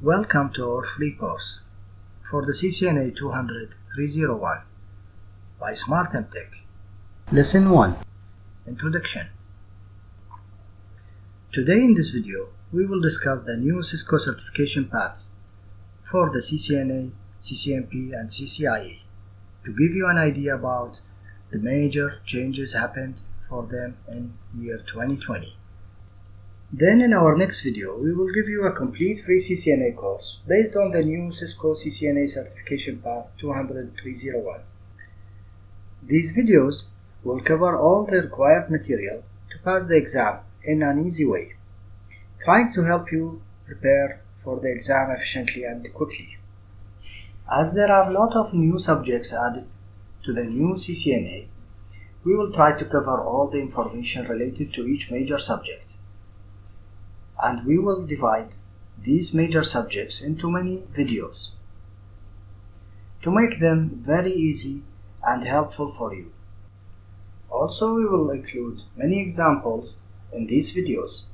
Welcome to our free course for the CCNA 200-301 by Smart Tech. Lesson 1 Introduction. Today in this video, we will discuss the new Cisco certification paths for the CCNA, CCNP, and CCIE to give you an idea about the major changes happened for them in year 2020. Then in our next video, we will give you a complete free CCNA course based on the new Cisco CCNA certification path 200-301. These videos will cover all the required material to pass the exam in an easy way, trying to help you prepare for the exam efficiently and quickly. As there are a lot of new subjects added to the new CCNA, we will try to cover all the information related to each major subject. And we will divide these major subjects into many videos to make them very easy and helpful for you. Also, we will include many examples in these videos.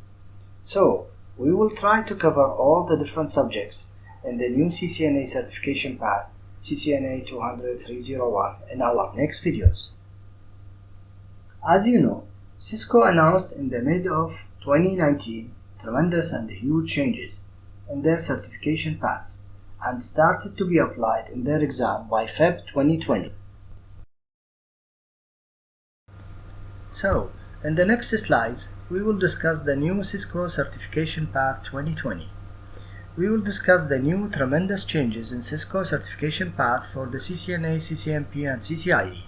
So, we will try to cover all the different subjects in the new CCNA certification path CCNA 200-301 in our next videos. As you know, Cisco announced in the mid of 2019 tremendous and huge changes in their certification paths and started to be applied in their exam by Feb 2020. So, in the next slides, we will discuss the new Cisco certification path 2020. We will discuss the new tremendous changes in Cisco certification path for the CCNA, CCNP, and CCIE.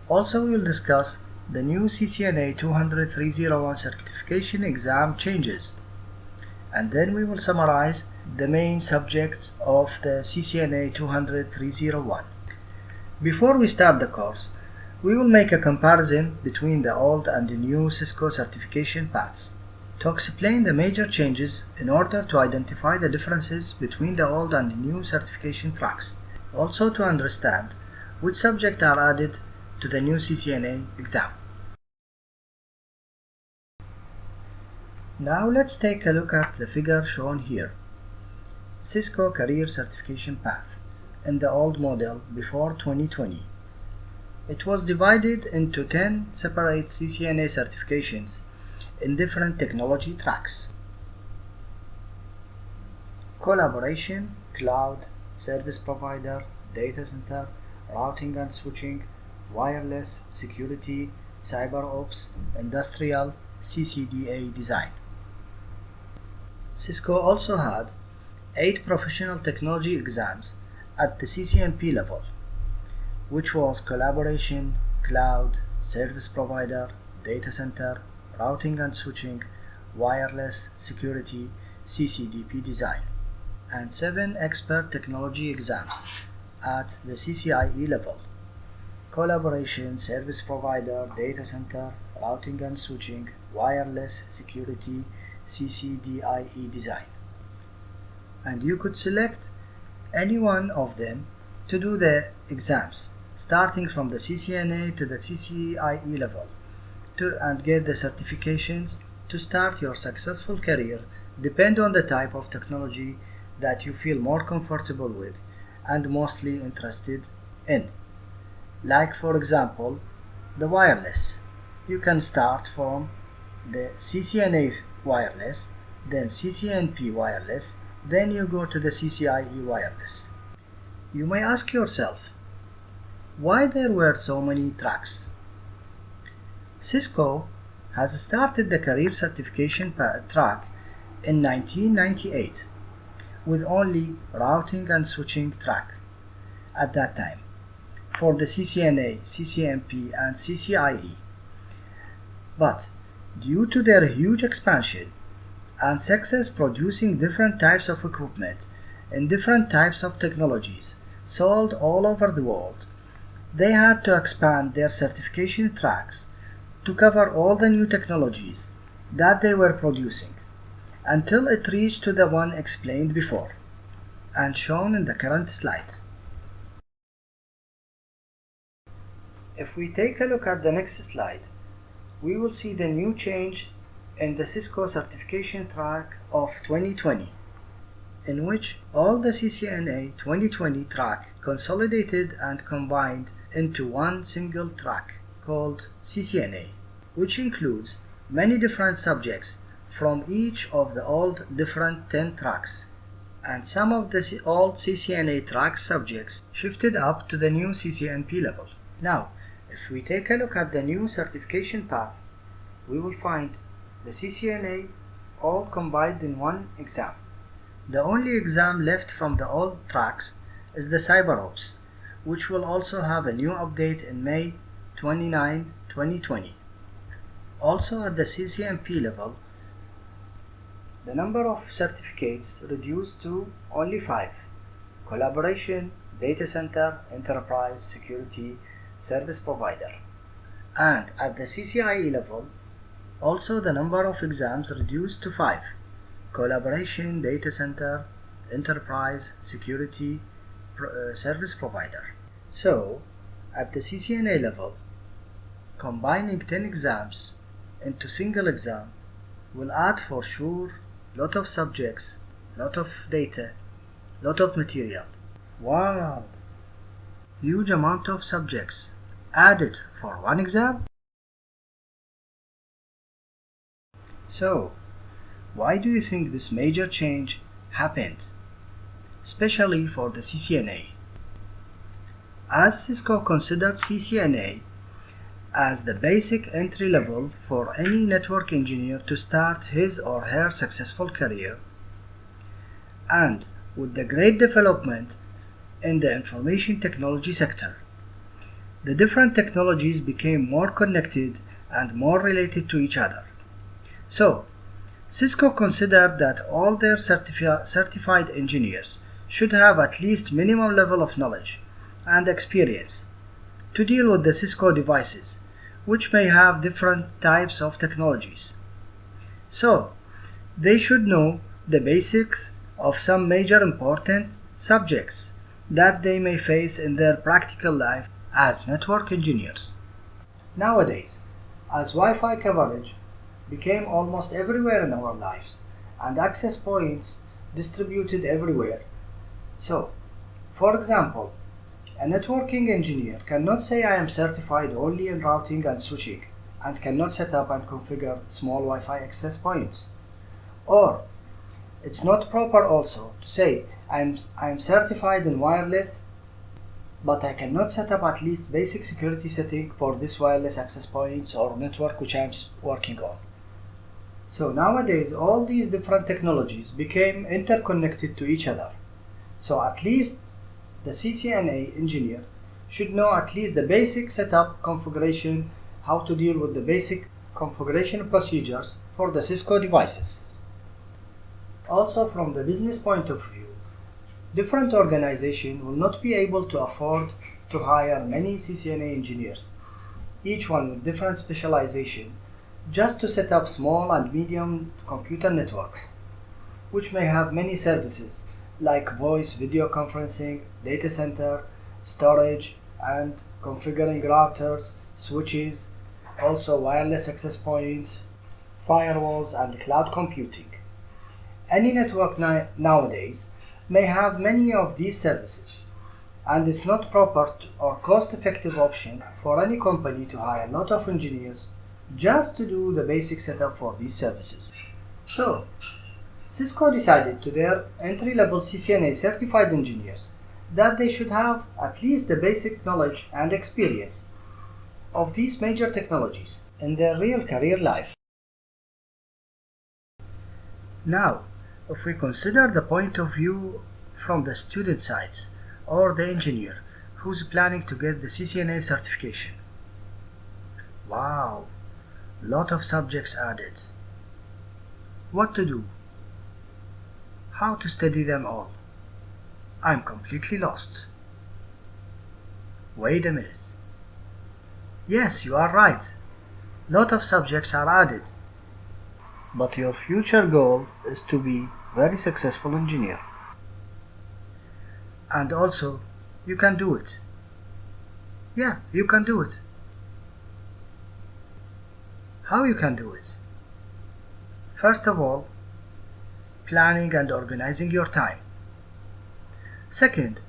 Also, we will discuss the new CCNA 200-301 certification exam changes, and then we will summarize the main subjects of the CCNA 200-301. Before we start the course, we will make a comparison between the old and the new Cisco certification paths to explain the major changes in order to identify the differences between the old and the new certification tracks, also to understand which subjects are added to the new CCNA exam. Now let's take a look at the figure shown here. Cisco Career Certification Path in the old model before 2020. It was divided into 10 separate CCNA certifications in different technology tracks: collaboration, cloud, service provider, data center, routing and switching, wireless, security, cyber ops, industrial, CCDA design. Cisco also had 8 professional technology exams at the CCNP level, which was collaboration, cloud, service provider, data center, routing and switching, wireless, security, CCDP design, and 7 expert technology exams at the CCIE level: collaboration, service provider, data center, routing and switching, wireless, security, CCDIE design. And you could select any one of them to do the exams, starting from the CCNA to the CCIE level, and get the certifications to start your successful career. Depend on the type of technology that you feel more comfortable with and mostly interested in. Like, for example, the wireless. You can start from the CCNA wireless, then CCNP wireless, then you go to the CCIE wireless. You may ask yourself, why there were so many tracks? Cisco has started the career certification track in 1998 with only routing and switching track at that time for the CCNA, CCNP, and CCIE. But due to their huge expansion and success producing different types of equipment and different types of technologies sold all over the world, they had to expand their certification tracks to cover all the new technologies that they were producing until it reached to the one explained before and shown in the current slide. If we take a look at the next slide, we will see the new change in the Cisco certification track of 2020. in which all the CCNA 2020 track consolidated and combined into one single track called CCNA, which includes many different subjects from each of the old different 10 tracks, and some of the old CCNA track subjects shifted up to the new CCNP level. Now, if we take a look at the new certification path, we will find the CCNA all combined in one exam. The only exam left from the old tracks is the CyberOps, which will also have a new update in May 29, 2020. Also at the CCNP level, the number of certificates reduced to only 5: Collaboration, Data Center, Enterprise, Security, Service Provider. And at the CCIE level, also the number of exams reduced to 5: Collaboration, Data Center, Enterprise, Security, Service Provider. So, at the CCNA level, combining 10 exams into single exam will add for sure lot of subjects, lot of data, lot of material. Wow! Huge amount of subjects added for one exam? So, why do you think this major change happened, especially for the CCNA? As Cisco considered CCNA as the basic entry level for any network engineer to start his or her successful career, and with the great development in the information technology sector, the different technologies became more connected and more related to each other. So, Cisco considered that all their certified engineers should have at least minimum level of knowledge and experience to deal with the Cisco devices, which may have different types of technologies. So, they should know the basics of some major important subjects that they may face in their practical life as network engineers. Nowadays, as Wi-Fi coverage became almost everywhere in our lives and access points distributed everywhere, so, for example, a networking engineer cannot say I am certified only in routing and switching and cannot set up and configure small Wi-Fi access points. Or, it's not proper also to say I am certified in wireless, but I cannot set up at least basic security setting for this wireless access points or network which I am working on. So nowadays all these different technologies became interconnected to each other. So at least the CCNA engineer should know at least the basic setup configuration, how to deal with the basic configuration procedures for the Cisco devices. Also, from the business point of view, different organizations will not be able to afford to hire many CCNA engineers, each one with different specialization, just to set up small and medium computer networks, which may have many services like voice, video conferencing, data center, storage, and configuring routers, switches, also wireless access points, firewalls, and cloud computing. Any network nowadays may have many of these services, and it's not proper or cost-effective option for any company to hire a lot of engineers just to do the basic setup for these services. So, Cisco decided to their entry-level CCNA certified engineers that they should have at least the basic knowledge and experience of these major technologies in their real career life. Now, if we consider the point of view from the student side or the engineer who's planning to get the CCNA certification, wow, lot of subjects added. What to do? How to study them all? I'm completely lost. Wait a minute. Yes, you are right. Lot of subjects are added. But your future goal is to be very successful engineer. And also, you can do it. Yeah, you can do it. How you can do it? First of all, planning and organizing your time. Second,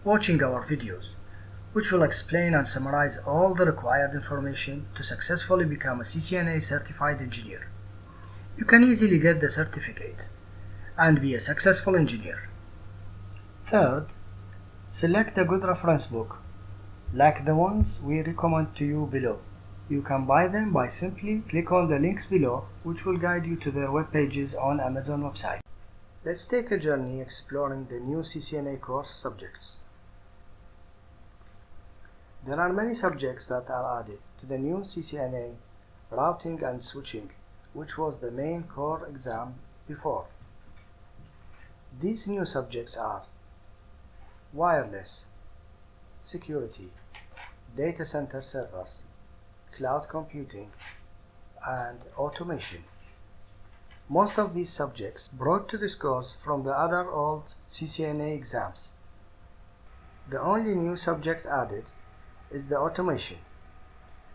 watching our videos, which will explain and summarize all the required information to successfully become a CCNA certified engineer. You can easily get the certificate and be a successful engineer. Third, select a good reference book, like the ones we recommend to you below. You can buy them by simply click on the links below, which will guide you to their web pages on Amazon website. Let's take a journey exploring the new CCNA course subjects. There are many subjects that are added to the new CCNA routing and switching, which was the main core exam before. These new subjects are wireless, security, data center servers, cloud computing, and automation. Most of these subjects brought to this course from the other old CCNA exams. The only new subject added is the automation,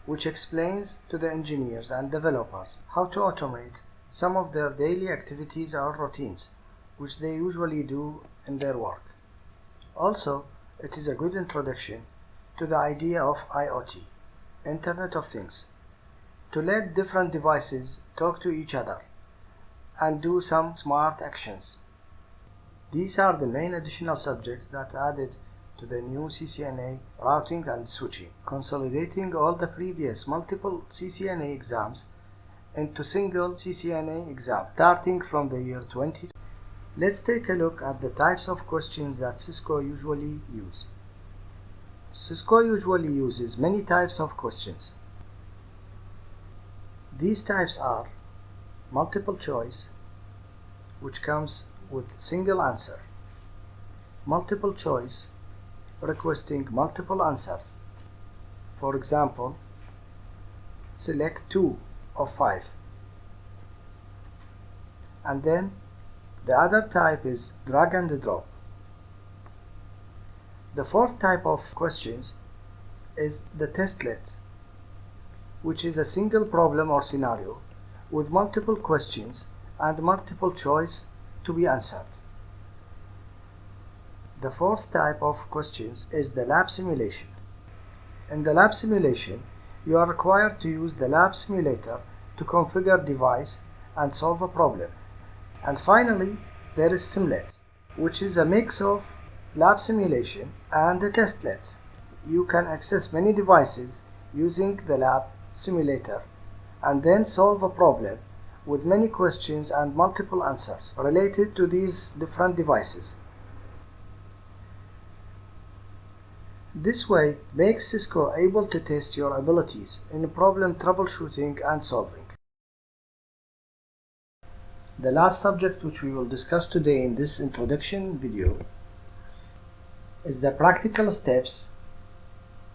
which explains to the engineers and developers how to automate some of their daily activities or routines, which they usually do in their work. Also, it is a good introduction to the idea of IoT, Internet of Things, to let different devices talk to each other and do some smart actions. These are the main additional subjects that added to the new CCNA routing and switching, consolidating all the previous multiple CCNA exams into single CCNA exam starting from the year 2020. Let's take a look at the types of questions that Cisco usually use. Cisco usually uses many types of questions. These types are multiple choice, which comes with single answer, multiple choice requesting multiple answers. For example, select 2 of 5. And then the other type is drag and drop. The fourth type of questions is the testlet, which is a single problem or scenario with multiple questions and multiple choice to be answered. The fourth type of questions is the lab simulation. In the lab simulation, you are required to use the lab simulator to configure device and solve a problem. And finally, there is simlet, which is a mix of lab simulation and a testlet. You can access many devices using the lab simulator and then solve a problem with many questions and multiple answers related to these different devices. This way makes Cisco able to test your abilities in problem troubleshooting and solving. The last subject which we will discuss today in this introduction video is the practical steps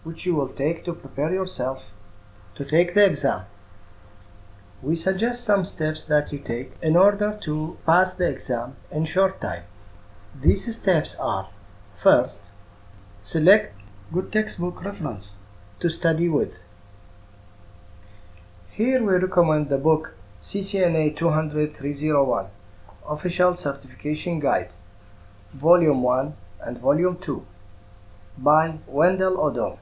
which you will take to prepare yourself to take the exam. We suggest some steps that you take in order to pass the exam in short time. These steps are: first, select good textbook reference to study with. Here we recommend the book CCNA 200-301 Official Certification Guide, Volume 1 and Volume 2 by Wendell Odom.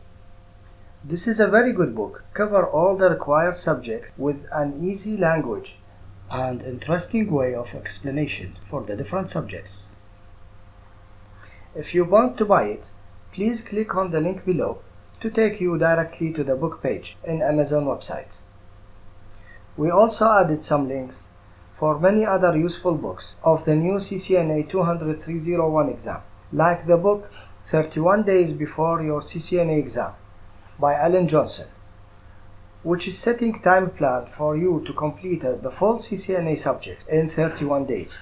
This is a very good book, cover all the required subjects with an easy language and interesting way of explanation for the different subjects. If you want to buy it, please click on the link below to take you directly to the book page in Amazon website. We also added some links for many other useful books of the new CCNA 200-301 exam, like the book 31 Days Before Your CCNA Exam by Alan Johnson, which is setting time plan for you to complete the full CCNA subject in 31 days.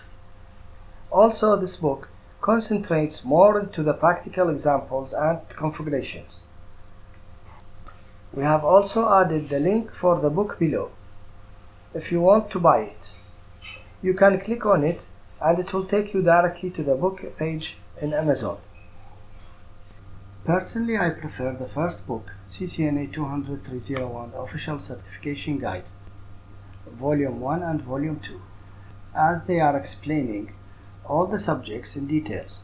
Also, this book concentrates more into the practical examples and configurations. We have also added the link for the book below. If you want to buy it, you can click on it and it will take you directly to the book page in Amazon. Personally, I prefer the first book, CCNA 200-301 Official Certification Guide, Volume 1 and Volume 2, as they are explaining all the subjects in details.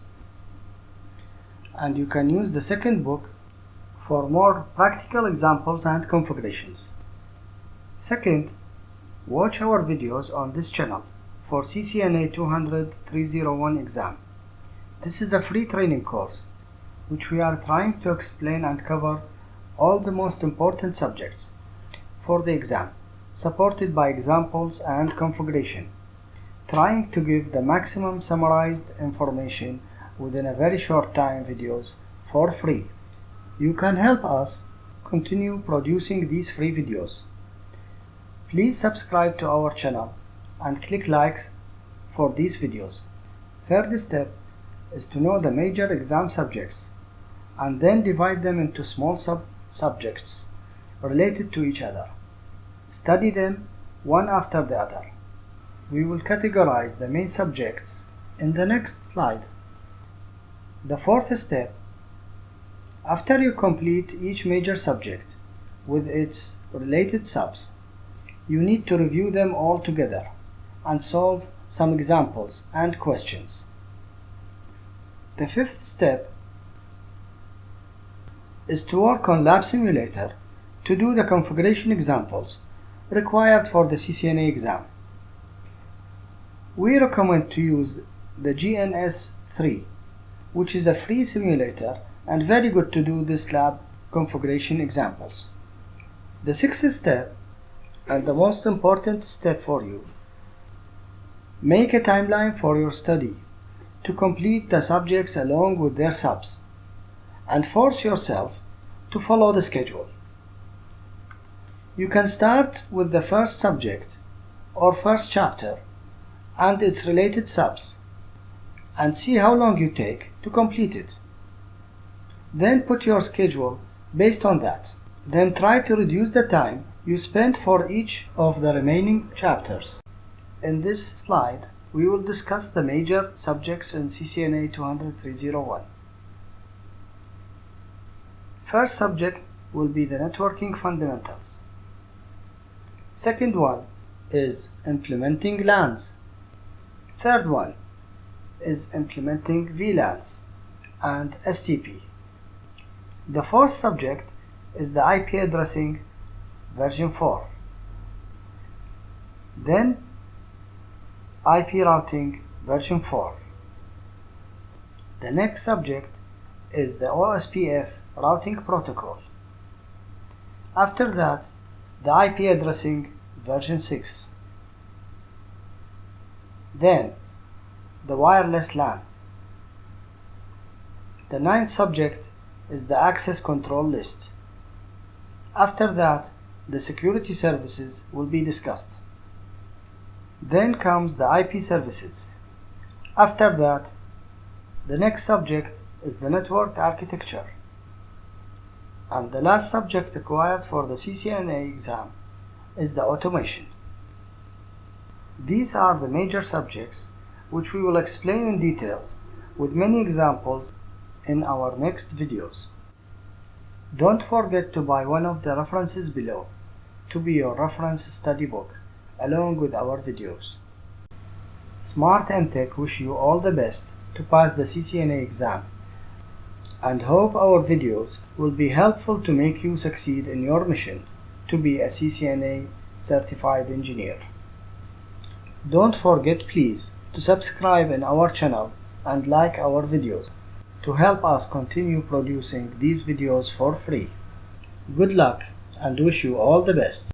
And you can use the second book for more practical examples and configurations. Second, watch our videos on this channel for CCNA 200-301 exam. This is a free training course which we are trying to explain and cover all the most important subjects for the exam, supported by examples and configuration, trying to give the maximum summarized information within a very short time videos for free. You can help us continue producing these free videos. Please subscribe to our channel and click likes for these videos. Third step is to know the major exam subjects and then divide them into small subjects related to each other. Study them one after the other. We will categorize the main subjects in the next slide. The fourth step, after you complete each major subject with its related subs, you need to review them all together and solve some examples and questions. The fifth step is to work on Lab Simulator to do the configuration examples required for the CCNA exam. We recommend to use the GNS3, which is a free simulator and very good to do this lab configuration examples. The sixth step, and the most important step for you, make a timeline for your study to complete the subjects along with their subs, and force yourself to follow the schedule. You can start with the first subject or first chapter and its related subs and see how long you take to complete it. Then put your schedule based on that. Then try to reduce the time you spend for each of the remaining chapters. In this slide, we will discuss the major subjects in CCNA 200-301. First subject will be the networking fundamentals. Second one is implementing LANs. Third one is implementing VLANs and STP. The fourth subject is the IP addressing version 4. Then IP routing version 4. The next subject is the OSPF routing protocol. After that, the IP addressing version 6. Then the wireless LAN. The ninth subject is the access control list. After that, the security services will be discussed. Then comes the IP services. After that, the next subject is the network architecture. And the last subject required for the CCNA exam is the automation. These are the major subjects which we will explain in details with many examples in our next videos. Don't forget to buy one of the references below to be your reference study book along with our videos. Smart MTech wish you all the best to pass the CCNA exam and hope our videos will be helpful to make you succeed in your mission to be a CCNA certified engineer. Don't forget please to subscribe in our channel and like our videos to help us continue producing these videos for free. Good luck and wish you all the best.